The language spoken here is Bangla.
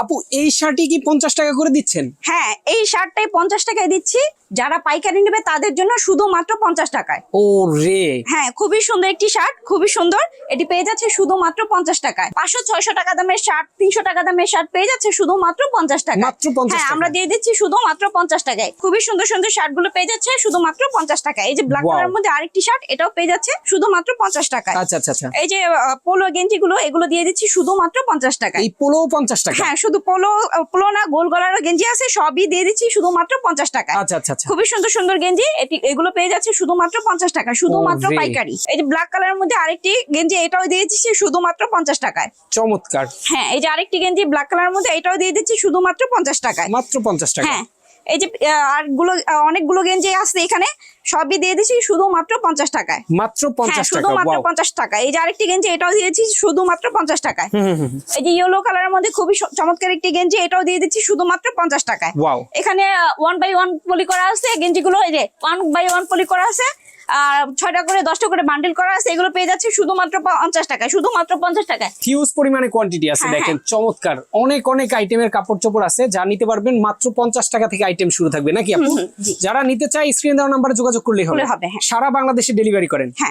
আপু এই শার্টই কি 50 টাকা করে দিচ্ছেন? হ্যাঁ, এই শার্টটাই 50 টাকায় দিচ্ছি। যারা পাইকারি নেবে তাদের জন্য শুধুমাত্র 50 টাকায়। ও রে, হ্যাঁ, খুবই সুন্দর একটি শার্ট, খুবই সুন্দর। এটি পেয়ে যাচ্ছে শুধুমাত্র 50 টাকায়। 500-600 টাকা দামের শার্ট, 300 টাকা দামের শার্ট পেয়ে যাচ্ছে শুধুমাত্র 50 টাকা। মাত্র 50 হ্যাঁ, টাকা। আমরা দিয়ে দিচ্ছি শুধুমাত্র 50 টাকায়। খুবই সুন্দর সুন্দর শার্ট গুলো পেয়ে যাচ্ছে শুধুমাত্র 50 টাকায়। এই যে ব্ল্যাক Wow. কালারের মধ্যে আরেকটি শার্ট, এটাও পেয়ে যাচ্ছে শুধুমাত্র 50 টাকায়। আচ্ছা আচ্ছা আচ্ছা, এই যে পোলো গেঞ্জি গুলো, এগুলো দিয়ে দিচ্ছি শুধুমাত্র 50 টাকায়। এই পোলো 50 টাকা। হ্যাঁ, শুধু পোলো না, গোল গলার গেঞ্জি আছে, সবই দিয়ে দিচ্ছি শুধুমাত্র 50 টাকায়। আচ্ছা আচ্ছা আচ্ছা, খুবই সুন্দর সুন্দর গেঞ্জি, এগুলো পেয়ে যাচ্ছে শুধুমাত্র 50 টাকা, শুধুমাত্র রে। পাইকারি। এই যে ব্ল্যাক কালারের মধ্যে আরেকটি গেঞ্জি, এটাও দিয়ে দিচ্ছি শুধুমাত্র 50 টাকায়। চমৎকার। হ্যাঁ, এই যে আরেকটি গেঞ্জি ব্ল্যাক কালারের মধ্যে, এটাও দিয়ে দিচ্ছি শুধুমাত্র 50 টাকায়। মাত্র 50 টাকা। হ্যাঁ, এই যে অনেকগুলো গেঞ্জি আছে এখানে, সবই দিয়ে দিচ্ছি শুধুমাত্র 50 টাকায়। মাত্র হ্যাঁ, 50 টাকা। শুধুমাত্র ওয়াও। 50 টাকা। এই যে আরেকটি গেঞ্জি, এটাও দিয়েছি শুধুমাত্র 50 টাকায়। হুম। এই যে ইয়েলো কালারের মধ্যে খুবই চমৎকার একটি গেঞ্জি, এটাও দিয়ে দিচ্ছি শুধুমাত্র 50 টাকায়। ওয়াও। এখানে 1 বাই 1 পলি করা আছে গেঞ্জিগুলো, এই যে 1 বাই 1 পলি করা আছে, আর 6টা করে 10টা করে বান্ডেল করা আছে। এগুলো পেয়ে যাচ্ছে শুধুমাত্র 50 টাকায়, শুধুমাত্র 50 টাকায়। হিউজ পরিমাণে কোয়ান্টিটি আছে, হ্যাঁ, দেখেন চমৎকার। অনেক অনেক আইটেমের কাপড় চোপড় আছে যা নিতে পারবেন মাত্র 50 টাকা থেকে আইটেম শুরু থাকবে নাকি আপু? জি। যারা নিতে চায় স্ক্রিন দেওয়া নাম্বারে যোগাযোগ করলেই হবে। হবে, হ্যাঁ। সারা বাংলাদেশে ডেলিভারি করেন। হ্যাঁ।